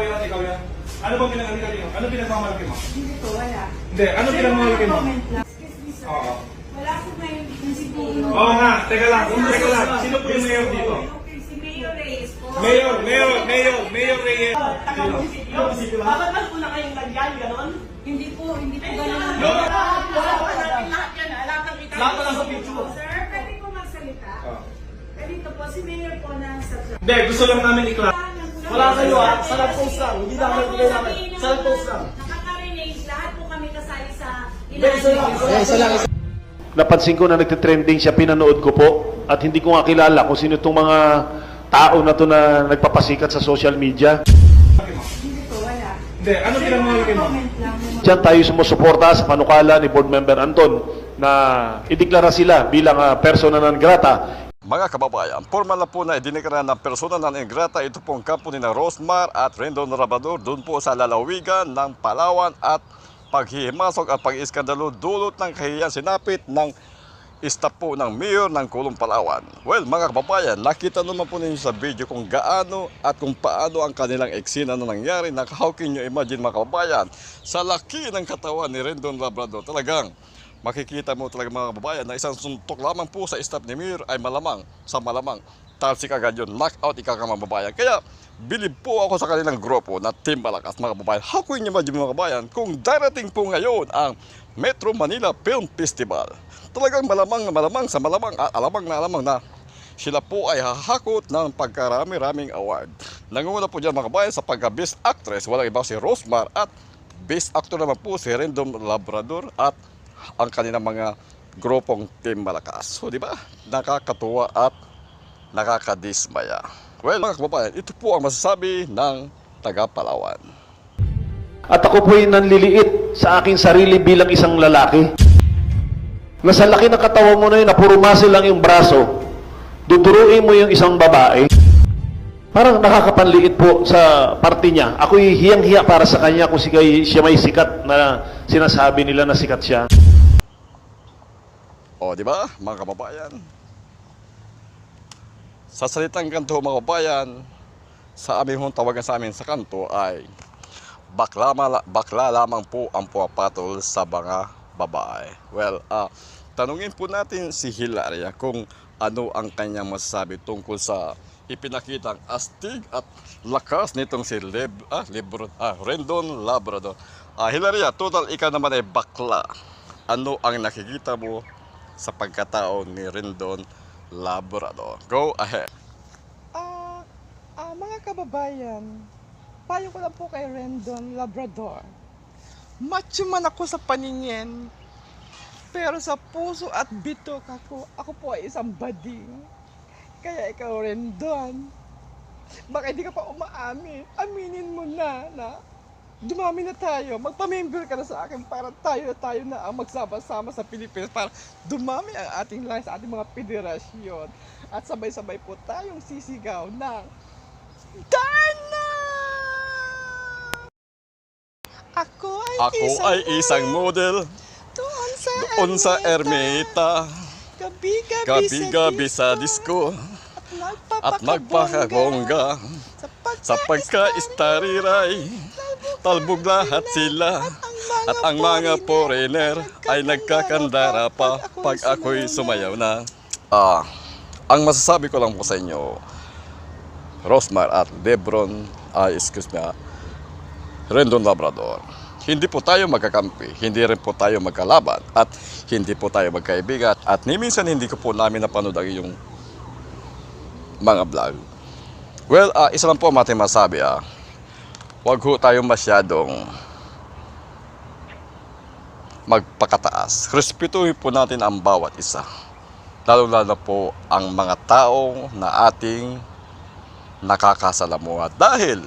ikaw yan. Ano bang pinag-alika dito? Ano pinagmamalaki mo? Hindi po, wala. Hindi, ano pinagmamalaki mo? Comment lang. Excuse me, sir. Oo. Wala po ngayon siguro. Oo nga, teka lang. Sino po yung mayor dito? Si Mayor Reyes po. Mayor Reyes. Bakit man po na kayong lagyan, gano'n? Hindi po ganun. Wala pa natin lahat yan, lahat ng kita. Lahat na lang sa picture. Sir, pwede po magsalita. Ganito po, si Mayor po ng sa Hindi, gusto lang namin i-clap. Wala kayo ha, sa nag-post lang. Hindi namin bigay namin. Sa nag-post lang. Nakaka-renage, lahat po kami kasali sa Isa lang. Napansin ko na nagtitrending siya, pinanood ko po. At hindi ko nga kilala kung sino itong mga tao na to na nagpapasikat sa social media. Hindi po, wala. Hindi, ano pinagmamalaki mo? Comment lang. Diyan tayo sumusuporta sa panukala ni Board Member Anton na ideklara sila bilang persona non grata. Mga kababayan, formal na po na idineklara ng persona non grata ito pong company ng Rosmar at Rendon Labrador doon po sa lalawigan ng Palawan at paghihimasok at pag-iskandalo dulot ng kahihiyan sinapit ng staff po ng mayor ng Kulong Palawan. Well, mga kababayan, nakita naman po ninyo sa video kung gaano at kung paano ang kanilang eksena na nangyari. How can you imagine, mga kababayan, sa laki ng katawan ni Rendon Labrador, talagang makikita mo talaga, mga kababayan, na isang suntok lamang po sa staff ni mayor ay malamang talsik agad yun, knockout ika ka, mga kababayan. Kaya bilib po ako sa kanilang grupo na Team Malakas, mga kababayan. How can you imagine, mga kababayan, kung darating po ngayon ang Metro Manila Film Festival, talagang malamang at alamang na sila po ay hahakot ng pagkarami-raming award. Nangunguna po dyan, mga kababayan, sa pagka-Best Actress, walang iba si Rosmar, at Best Actor naman po si Rendon Labrador at ang kanilang mga grupong Team Malakas. So, di ba? Nakakatuwa at nakakadismaya. Well, mga kababayan, ito po ang masasabi ng taga-Palawan. At ako po'y nanliliit sa aking sarili bilang isang lalaki. Nasa laki ng katawan mo na yun, na puro muscle lang yung braso, duduruin mo yung isang babae. Parang nakakapanliit po sa parte niya. Ako'y hiyang-hiya para sa kanya kung siya may sikat na sinasabi nila na sikat siya. O, di ba, mga kababayan? Sa salitang kanto, mga kababayan, sa aming tawagan sa amin sa kanto ay bakla lamang po ang pumapatol sa mga babae. Well, tanungin po natin si Hilaria kung ano ang kanyang masasabi tungkol sa ipinakitang astig at lakas nitong si Rendon Labrador. Hilaria, total ikaw naman ay bakla. Ano ang nakikita mo sa pagkatao ni Rendon Labrador? Go ahead. Mga kababayan, payo ko lang po kay Rendon Labrador. Macho man ako sa paningin, pero sa puso at bitok ako po ay isang bading. Kaya ikaw, Rendon, baka hindi ka pa umaamin. Aminin mo na dumami na tayo. Magpa-member ka na sa akin para tayo na ang magsama-sama sa Pilipinas para dumami ang ating lahi sa ating mga federasyon. At sabay-sabay po tayong sisigaw ng Darna! Ako ay isang model doon sa Ermita. Gabi-gabi sa disco at magpakabongga sa pagka-istariray. Talbog lahat sila at ang mga foreigner ay nagkakandara pa pag ako'y sumayaw na. Ang masasabi ko lang po sa inyo, Rosmar at Rendon Labrador, hindi po tayo magkakampi, hindi rin po tayo magkalaban, at hindi po tayo magkaibigan. At ni minsan hindi ko po namin napanood ang iyong mga vlog. Well, isa lang po ang ating masabi, wag ho tayong masyadong magpakataas. Respetuhin po natin ang bawat isa. Lalo-lalo po ang mga tao na ating nakakasalamuha. Dahil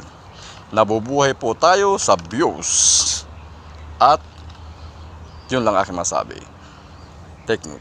nabubuhay po tayo sa views. At yun lang aking masabi. Take note.